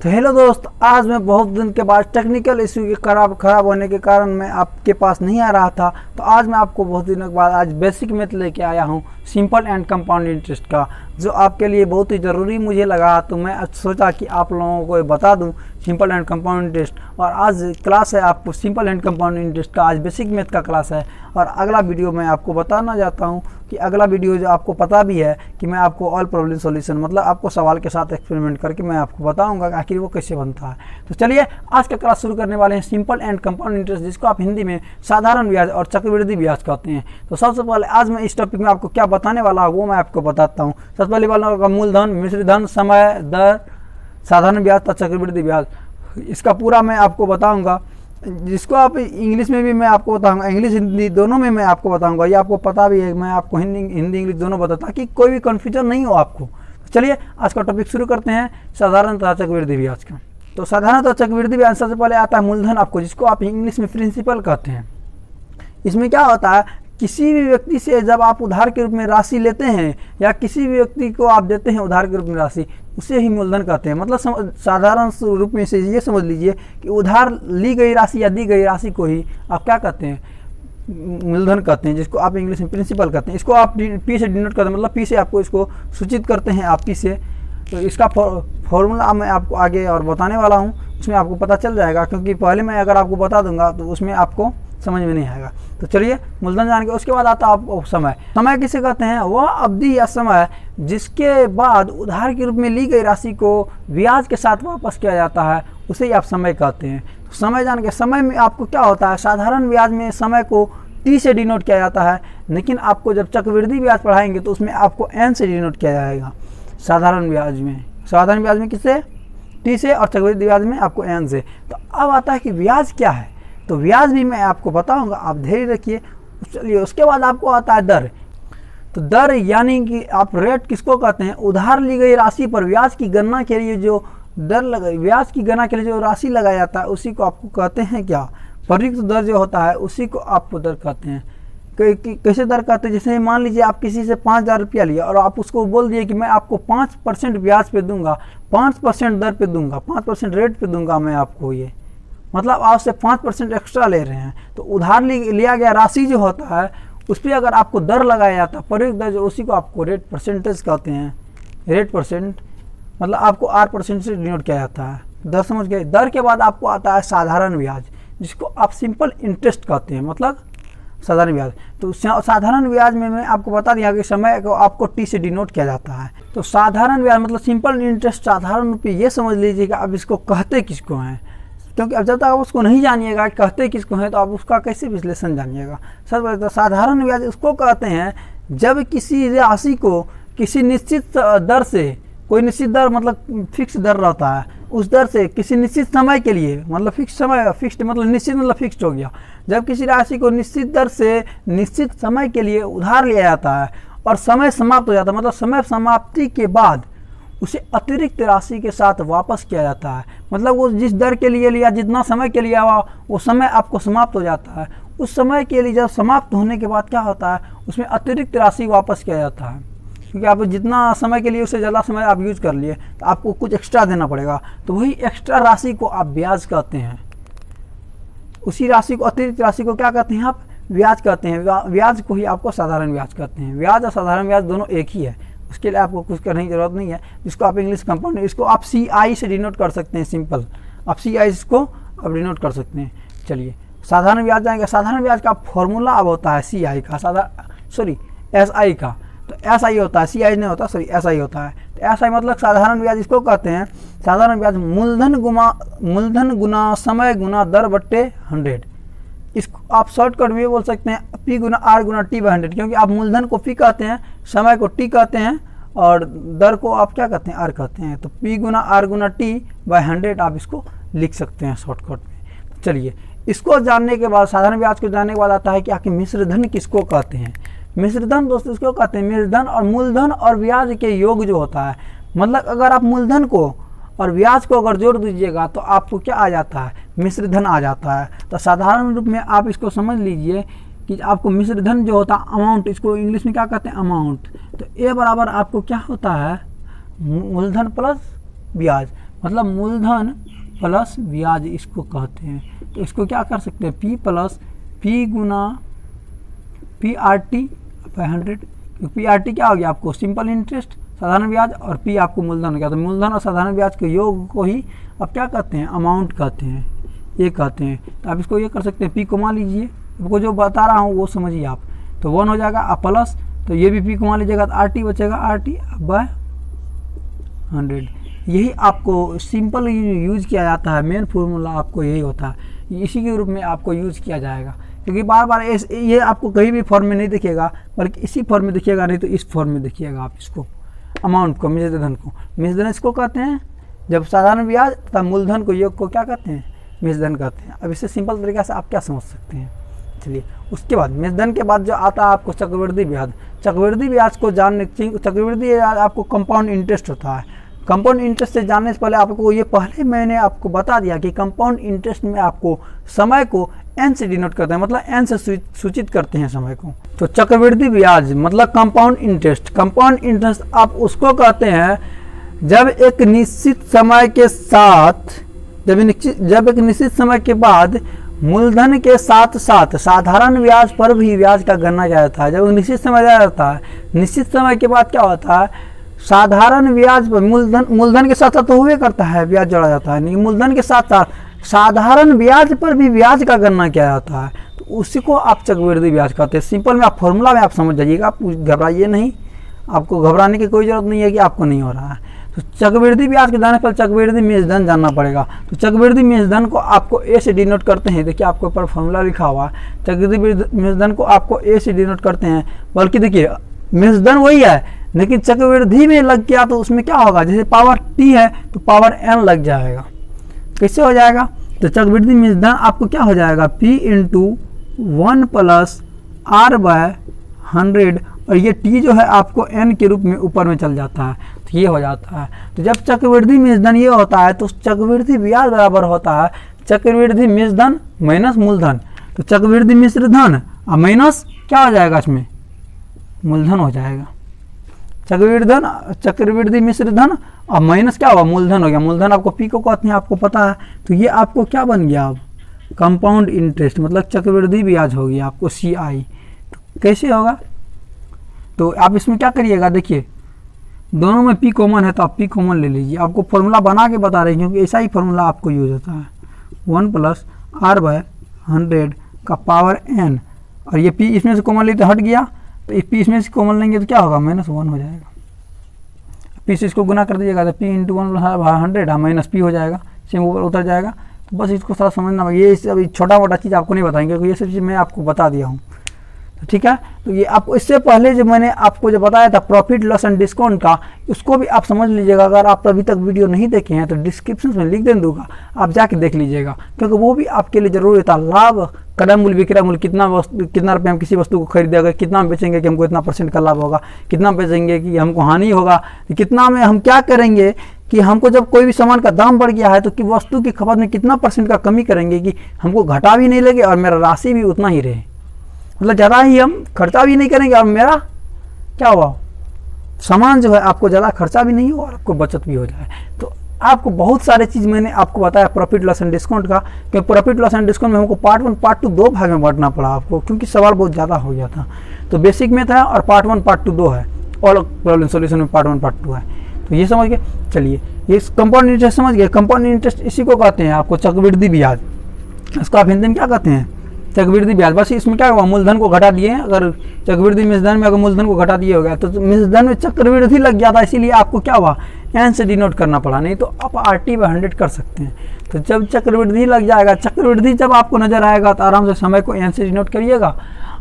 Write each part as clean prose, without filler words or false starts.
तो हेलो दोस्त, आज मैं बहुत दिन के बाद टेक्निकल इशू के खराब होने के कारण मैं आपके पास नहीं आ रहा था। तो आज मैं आपको बहुत दिनों के बाद आज बेसिक मैथ लेके आया हूँ, सिंपल एंड कंपाउंड इंटरेस्ट का, जो आपके लिए बहुत ही ज़रूरी मुझे लगा। तो मैं सोचा कि आप लोगों को बता दूं सिंपल एंड कंपाउंड इंटरेस्ट। और आज क्लास है आपको सिंपल एंड कंपाउंड इंटरेस्ट का, आज बेसिक मैथ का क्लास है। और अगला वीडियो मैं आपको बताना चाहता हूँ कि अगला वीडियो जो आपको पता भी है कि मैं आपको ऑल प्रॉब्लम सॉल्यूशन, मतलब आपको सवाल के साथ एक्सपेरिमेंट करके मैं आपको बताऊंगा कि आखिर वो कैसे बनता है। तो चलिए आज का क्लास शुरू करने वाले हैं सिंपल एंड कंपाउंड इंटरेस्ट, जिसको आप हिंदी में साधारण ब्याज और चक्रवृद्धि ब्याज कहते हैं। तो सबसे पहले आज मैं इस टॉपिक में आपको क्या बताने वाला हूँ वो मैं आपको बताता हूँ। सबसे पहले वाला का मूलधन, मिश्र धन, समय, दर, साधारण ब्याज तथा चक्रवृद्धि ब्याज, इसका पूरा मैं आपको बताऊंगा, जिसको आप इंग्लिश में भी मैं आपको बताऊंगा, इंग्लिश हिंदी दोनों में मैं आपको बताऊंगा। ये आपको पता भी है, मैं आपको हिंदी इंग्लिश दोनों बताता ताकि कोई भी कन्फ्यूजन नहीं हो आपको। तो चलिए आज का टॉपिक शुरू करते हैं साधारण तथा चक्रवृद्धि ब्याज का। तो साधारण तथा चक्रवृद्धि ब्याज सबसे पहले आता है मूलधन आपको, जिसको आप इंग्लिश में प्रिंसिपल कहते हैं। इसमें क्या होता है, किसी भी व्यक्ति से जब आप उधार के रूप में राशि लेते हैं या किसी भी व्यक्ति को आप देते हैं उधार के रूप में राशि, उसे ही मूलधन कहते हैं। मतलब साधारण रूप में से ये समझ लीजिए कि उधार ली गई राशि या दी गई राशि को ही आप क्या कहते हैं, मूलधन कहते हैं, जिसको आप इंग्लिश में प्रिंसिपल कहते हैं। इसको आप पी से डिनोट करते हैं, मतलब पी से आपको इसको सूचित करते हैं आप पी से। तो इसका फॉर्मूला मैं आपको आगे और बताने वाला हूँ, उसमें आपको पता चल जाएगा, क्योंकि पहले मैं अगर आपको बता दूंगा तो उसमें आपको समझ में नहीं आएगा। तो चलिए मूलधन जान के उसके बाद आता है आप समय। समय किसे कहते हैं, वह अवधि या समय जिसके बाद उधार के रूप में ली गई राशि को ब्याज के साथ वापस किया जाता है, उसे ही आप समय कहते हैं। तो समय जान के, समय में आपको क्या होता है, साधारण ब्याज में समय को टी से डिनोट किया जाता है, लेकिन आपको जब चक्रवृद्धि ब्याज पढ़ाएंगे तो उसमें आपको एन से डिनोट किया जाएगा। साधारण ब्याज में किससे, टी से, और चक्रवृद्धि ब्याज में आपको एन से। तो अब आता है कि ब्याज क्या है, तो ब्याज भी मैं आपको बताऊंगा, आप धैर्य रखिए। चलिए उसके बाद आपको आता है दर। तो दर यानी कि आप रेट किसको कहते हैं, उधार ली गई राशि पर ब्याज की गणना के लिए जो दर लगाई, ब्याज की गणना के लिए जो राशि लगाया जाता है उसी को आपको कहते हैं क्या, प्रयुक्त दर जो होता है उसी को आपको दर कहते हैं। कैसे दर कहते हैं, जैसे मान लीजिए आप किसी से 5,000 रुपया लिया और आप उसको बोल दिए कि मैं आपको 5% ब्याज पे दूंगा, 5% दर पे दूंगा, 5% रेट पे दूंगा मैं आपको, ये मतलब आपसे 5% एक्स्ट्रा ले रहे हैं। तो उधार लिया गया राशि जो होता है उस पर अगर आपको दर लगाया जाता है, प्रयुक्त दर, जो उसी को आपको रेट परसेंटेज कहते हैं। रेट परसेंट मतलब आपको R% से डिनोट किया जाता है। दर समझ गए। दर के बाद आपको आता है साधारण ब्याज, जिसको आप सिंपल इंटरेस्ट कहते हैं, मतलब साधारण ब्याज। तो साधारण ब्याज में मैं आपको बता दिया कि समय को आपको टी से डिनोट किया जाता है। तो साधारण ब्याज मतलब सिंपल इंटरेस्ट, साधारण रुपये, ये समझ लीजिएगा अब इसको कहते किसको हैं, क्योंकि अब जब तक आप उसको नहीं जानिएगा कहते किसको हैं तो आप उसका कैसे विश्लेषण जानिएगा। तो साधारण ब्याज उसको कहते हैं जब किसी राशि को किसी निश्चित दर से, कोई निश्चित दर मतलब फिक्स दर रहता है, उस दर से किसी निश्चित समय के लिए, मतलब फिक्स समय, फिक्स्ड मतलब निश्चित मतलब फिक्स्ड हो गया। जब किसी राशि को निश्चित दर से निश्चित समय के लिए उधार लिया जाता है और समय समाप्त हो जाता है, मतलब समय समाप्ति के बाद उसे अतिरिक्त राशि के साथ वापस किया जाता है। मतलब वो जिस दर के लिए लिया, जितना समय के लिए हुआ, वो समय आपको समाप्त हो जाता है। उस समय के लिए जब समाप्त होने के बाद क्या होता है, उसमें अतिरिक्त राशि वापस किया जाता है, क्योंकि आप जितना समय के लिए उससे ज़्यादा समय आप यूज कर लिए तो आपको कुछ एक्स्ट्रा देना पड़ेगा। तो वही एक्स्ट्रा राशि को आप ब्याज कहते हैं। उसी राशि को, अतिरिक्त राशि को क्या कहते हैं, आप ब्याज कहते हैं। ब्याज को ही आपको साधारण ब्याज कहते हैं। ब्याज और साधारण ब्याज दोनों एक ही है, उसके लिए आपको कुछ करने की जरूरत नहीं है। जिसको आप इंग्लिश कंपाउंड, इसको आप CI से डिनोट कर सकते हैं, सिंपल आप CI इसको आप डिनोट कर सकते हैं। चलिए साधारण ब्याज जाएंगे। साधारण ब्याज का फॉर्मूला अब होता है CI का, SI का। तो SI होता है, CI नहीं होता, SI होता है। तो SI मतलब साधारण ब्याज इसको कहते हैं। साधारण ब्याज मूलधन गुना समय गुना दर बट्टे 100। इसको आप शॉर्टकट में बोल सकते हैं P गुना R गुना T/100, क्योंकि आप मूलधन को P कहते हैं, समय को T कहते हैं और दर को आप क्या कहते हैं, R कहते हैं। तो P गुना R गुना T/100 आप इसको लिख सकते हैं शॉर्टकट में। तो चलिए इसको जानने के बाद, साधारण ब्याज को जानने के बाद आता है कि आखिर मिश्र धन किसको कहते हैं। मिश्र धन दोस्तों इसको कहते हैं, मिश्र धन और मूलधन और ब्याज के योग जो होता है। मतलब अगर आप मूलधन को और ब्याज को अगर जोड़ दीजिएगा तो आपको क्या आ जाता है, मिश्र धन आ जाता है। तो साधारण रूप में आप इसको समझ लीजिए कि आपको मिश्र धन जो होता है, अमाउंट, इसको इंग्लिश में क्या कहते हैं, अमाउंट। तो ए बराबर आपको क्या होता है, मूलधन प्लस ब्याज। मतलब मूलधन प्लस ब्याज इसको कहते हैं। तो इसको क्या कर सकते हैं, P प्लस P गुना PRT बाय 100। PRT क्या हो गया आपको, सिंपल इंटरेस्ट साधारण ब्याज, और P आपको मूलधन हो गया। तो मूलधन और साधारण ब्याज के योग को ही अब क्या कहते हैं, अमाउंट कहते हैं, ये कहते हैं। तो आप इसको ये कर सकते हैं, P को मान लीजिए, आपको जो बता रहा हूँ वो समझिए आप। तो 1 हो जाएगा, अब प्लस, तो ये भी P को मान लीजिएगा, तो RT बचेगा, RT बाय 100। यही आपको सिंपल यूज किया जाता है, मेन फार्मूला आपको यही होता है, इसी के रूप में आपको यूज किया जाएगा। क्योंकि बार बार ये आपको कहीं भी फॉर्म में नहीं दिखेगा, बल्कि इसी फॉर्म में दिखेगा, नहीं तो इस फॉर्म में दिखिएगा आप इसको, अमाउंट को, मिश्रधन को। मिश्रधन इसको कहते हैं जब साधारण ब्याज तथा मूलधन को योग को क्या कहते हैं, मिश्रधन कहते हैं। अब इससे सिंपल तरीके से आप क्या समझ सकते हैं, चलिए। उसके बाद मिश्रधन के बाद जो आता है आपको चक्रवृद्धि ब्याज। चक्रवृद्धि ब्याज को जानने, चक्रवृद्धि ब्याज आपको कंपाउंड इंटरेस्ट होता है। कंपाउंड इंटरेस्ट से जानने से पहले आपको ये, पहले मैंने आपको बता दिया कि कंपाउंड इंटरेस्ट में आपको समय को n से डिनोट करते हैं, मतलब n से सूचित करते हैं समय को। तो चक्रवृद्धि ब्याज मतलब कंपाउंड इंटरेस्ट। कंपाउंड इंटरेस्ट आप उसको कहते हैं जब एक निश्चित समय के साथ, जब एक निश्चित समय के बाद मूलधन के साथ साथ साधारण ब्याज पर भी ब्याज का गणना किया जाता है। जब निश्चित समय दिया जाता है, निश्चित समय के बाद क्या होता है, साधारण ब्याज पर मूलधन के साथ साथ तो हुए करता है, ब्याज जोड़ा जाता है, नहीं, मूलधन के साथ साथ साधारण ब्याज पर भी ब्याज का गणना किया जाता है। तो उसी को आप चक्रवृद्धि ब्याज कहते हैं। सिंपल में आप फॉर्मूला में आप समझ जाइएगा, आप घबराइए नहीं, आपको घबराने की कोई जरूरत नहीं है कि आपको नहीं हो रहा है। तो चक्रवृद्धि ब्याज के जाने पर चक्रवृद्धि मेषधन जानना पड़ेगा। तो चक्रवृद्धि मेषधन को आपको ए से डिनोट करते हैं, देखिए आपके ऊपर फॉर्मूला लिखा हुआ है। चक्रवृद्धि मेषधन को आपको ए से डिनोट करते हैं, बल्कि देखिए मेषधन वही है, लेकिन चक्रवृद्धि में लग गया तो उसमें क्या होगा, जैसे पावर T है तो पावर N लग जाएगा। कैसे हो जाएगा, तो चक्रवृद्धि मेषधन आपको क्या हो जाएगा, P into 1 plus R by 100, और ये T जो है आपको N के रूप में ऊपर में चल जाता है, तो ये हो जाता है। तो जब चक्रवृद्धि मेषधन ये होता है तो चक्रवृद्धि ब्याज बराबर होता है चक्रवृद्धि मेषधन माइनस मूलधन। तो चक्रवृद्धि मिश्रधन और माइनस क्या हो जाएगा, इसमें मूलधन हो जाएगा। चक्रवृद्धि मिश्रधन और माइनस क्या होगा, मूलधन हो गया। मूलधन आपको P को कहते हैं, आपको पता है। तो ये आपको क्या बन गया अब, कंपाउंड इंटरेस्ट, मतलब चक्रवृद्धि ब्याज हो गया आपको CI। तो कैसे होगा, तो आप इसमें क्या करिएगा, देखिए दोनों में P कॉमन है तो आप P कॉमन ले लीजिए। आपको फॉर्मूला बना के बता रहे हैं क्योंकि ऐसा ही फॉर्मूला आपको यूज होता है, 1 प्लस R बाय 100 का पावर N, और ये P इसमें से कॉमन लेते हट गया, तो P इसमें से कॉमन लेंगे तो क्या होगा, -1 हो जाएगा। P से इसको गुना कर दीजिएगा तो P इंटू 1 100 माइनस P हो जाएगा, सेम ऊपर उतर जाएगा। तो बस इसको थोड़ा समझना, ये अभी छोटा मोटा चीज़ आपको नहीं बताएंगे क्योंकि ये सब चीज़ मैं आपको बता दिया हूँ, तो ठीक है। तो ये आपको इससे पहले जो मैंने आपको जो बताया था प्रॉफिट लॉस एंड डिस्काउंट का, उसको भी आप समझ लीजिएगा। अगर आप अभी तक वीडियो नहीं देखे हैं तो डिस्क्रिप्शन में लिख दे दूंगा, आप जाके देख लीजिएगा, क्योंकि वो भी आपके लिए जरूरी था। लाभ, क्रय मूल्य, विक्रय मूल्य, कितना रुपये हम किसी वस्तु को खरीदेंगे, कितना बेचेंगे कि हमको इतना % का लाभ होगा, कितना बेचेंगे कि हमको हानि होगा, कितना में हम क्या करेंगे कि हमको जब कोई भी सामान का दाम बढ़ गया है तो कि वस्तु की खपत में कितना % का कमी करेंगे कि हमको घाटा भी नहीं लगे और मेरा राशि भी उतना ही रहे, मतलब ज़्यादा ही हम खर्चा भी नहीं करेंगे और मेरा क्या हुआ, सामान जो है आपको ज़्यादा खर्चा भी नहीं हो और आपको बचत भी हो जाए। तो आपको बहुत सारे चीज़ मैंने आपको बताया प्रॉफिट लॉस एंड डिस्काउंट का, क्योंकि प्रॉफिट लॉस एंड डिस्काउंट में हमको पार्ट 1 पार्ट 2 दो भाग में बांटना पड़ा आपको, क्योंकि सवाल बहुत ज़्यादा हो गया था। तो बेसिक में था और पार्ट 1 पार्ट 2 दो है, ऑल प्रॉब्लम सॉल्यूशन में पार्ट 1 पार्ट 2 है। तो ये समझ गए, चलिए ये कंपाउंड इंटरेस्ट समझ गए। कंपाउंड इंटरेस्ट इसी को कहते हैं आपको चक्रवृद्धि ब्याज, इसको आप हिंदी में क्या कहते हैं, चक्रवृद्धि ब्याज। बस इसमें क्या हुआ, मूलधन को घटा दिए। अगर चक्रवृद्धि मिश्रधन में अगर मूलधन को घटा दिए हो गया तो मिश्रधन में चक्रवृद्धि लग गया था, इसीलिए आपको क्या हुआ, n से डिनोट करना पड़ा, नहीं तो आप RT बाय 100 कर सकते हैं। तो जब चक्रवृद्धि लग जाएगा, चक्रवृद्धि जब आपको नजर आएगा तो आराम से समय को n से डिनोट करिएगा,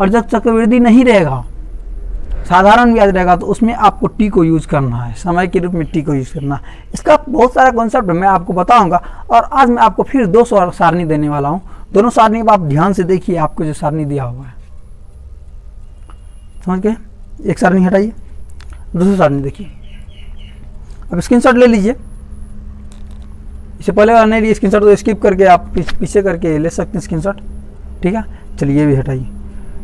और जब चक्रवृद्धि नहीं रहेगा, साधारण ब्याज रहेगा, तो उसमें आपको T को यूज करना है, समय के रूप में T को यूज करना है। इसका बहुत सारा कॉन्सेप्ट मैं आपको बताऊंगा, और आज मैं आपको फिर 2 सारणी देने वाला हूँ। दोनों सारणी को आप ध्यान से देखिए, आपको जो सारणी दिया हुआ है, समझ गए। एक सारणी हटाइए, दूसरी सारणी देखिए। अब स्क्रीनशॉट ले लीजिए, इससे पहले अगर नहीं लिए स्क्रीनशॉट तो स्किप करके आप पीछे करके ले सकते हैं स्क्रीनशॉट, ठीक है। चलिए ये भी हटाइए।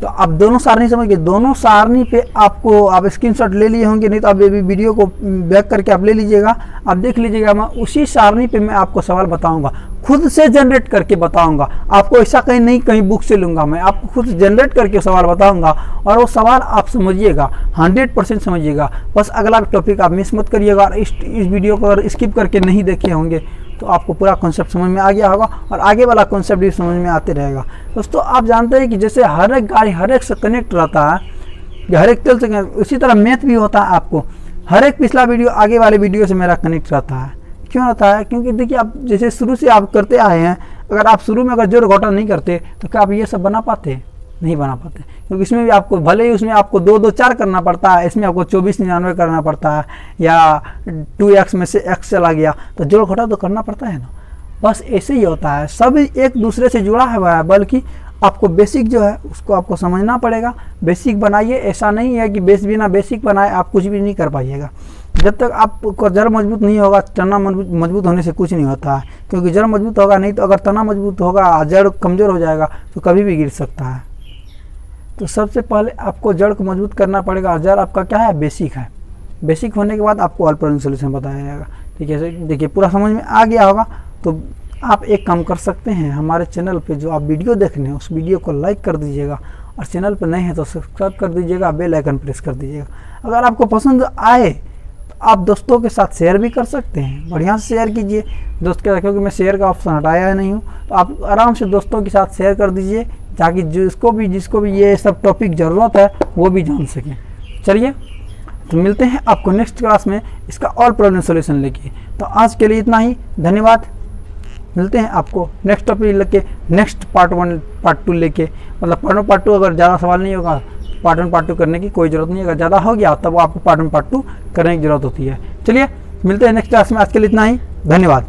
तो आप दोनों सारणी समझ गए। दोनों सारणी पे आपको आप स्क्रीनशॉट ले लिए होंगे, नहीं तो आप ये भी वीडियो को बैक करके आप ले लीजिएगा, आप देख लीजिएगा। मैं उसी सारणी पे मैं आपको सवाल बताऊंगा, खुद से जनरेट करके बताऊंगा आपको। ऐसा कहीं नहीं कहीं बुक से लूंगा, मैं आपको खुद जनरेट करके सवाल बताऊंगा और वो सवाल आप समझिएगा, 100% समझिएगा। बस अगला टॉपिक आप मिस मत करिएगा। और इस वीडियो को अगर स्किप करके नहीं देखे होंगे तो आपको पूरा कॉन्सेप्ट समझ में आ गया होगा और आगे वाला कॉन्सेप्ट भी समझ में आते रहेगा। दोस्तों आप जानते हैं कि जैसे हर एक गाड़ी हर एक से कनेक्ट रहता है, हर एक तेल से, उसी तरह मैथ भी होता है। आपको हर एक पिछला वीडियो आगे वाले वीडियो से मेरा कनेक्ट रहता है। क्यों रहता है? क्योंकि देखिए आप जैसे शुरू से आप करते आए हैं, अगर आप शुरू में अगर जोड़ घटा नहीं करते तो क्या आप ये सब बना पाते? नहीं बना पाते। क्योंकि इसमें भी आपको भले ही उसमें आपको 2 2 4 करना पड़ता है, इसमें आपको 2499 करना पड़ता है, या 2x में से x चला गया तो जोड़ घटा तो करना पड़ता है ना। बस ऐसे ही होता है, सब एक दूसरे से जुड़ा हुआ है। बल्कि आपको बेसिक जो है उसको आपको समझना पड़ेगा। बेसिक बनाइए, ऐसा नहीं है कि बिना बेसिक बनाए आप कुछ भी नहीं कर पाइएगा। जब तक आपका जड़ मजबूत नहीं होगा, तना मजबूत होने से कुछ नहीं होता है। क्योंकि जड़ मजबूत होगा नहीं तो अगर तना मजबूत होगा, जड़ कमज़ोर हो जाएगा तो कभी भी गिर सकता है। तो सबसे पहले आपको जड़ को मजबूत करना पड़ेगा। जड़ आपका क्या है? बेसिक है। बेसिक होने के बाद आपको ऑल प्रॉब्लम सोल्यूशन बताया जाएगा। ठीक है, देखिए पूरा समझ में आ गया होगा। तो आप एक काम कर सकते हैं, हमारे चैनल पे जो आप वीडियो देख रहे हैं उस वीडियो को लाइक कर दीजिएगा, और चैनल पर नए हैं तो सब्सक्राइब कर दीजिएगा, बेल आइकन प्रेस कर दीजिएगा। अगर आपको पसंद आए तो आप दोस्तों के साथ शेयर भी कर सकते हैं। बढ़िया से शेयर कीजिए दोस्त के साथ, क्योंकि मैं शेयर का ऑप्शन हटाया नहीं हूँ। तो आप आराम से दोस्तों के साथ शेयर कर दीजिए, ताकि जिसको भी ये सब टॉपिक ज़रूरत है वो भी जान सकें। चलिए तो मिलते हैं आपको नेक्स्ट क्लास में इसका ऑल प्रॉब्लम सॉल्यूशन लेके। तो आज के लिए इतना ही, धन्यवाद। मिलते हैं आपको नेक्स्ट टॉपिक लेके, नेक्स्ट पार्ट 1 पार्ट 2 लेके। मतलब पार्ट 1 पार्ट 2 अगर ज़्यादा सवाल नहीं होगा, पार्ट 1 पार्ट 2 करने की कोई ज़रूरत नहीं। अगर ज़्यादा हो गया तब आपको पार्ट 1 पार्ट 2 करने की ज़रूरत होती है। चलिए मिलते हैं नेक्स्ट क्लास में। आज के लिए इतना ही, धन्यवाद।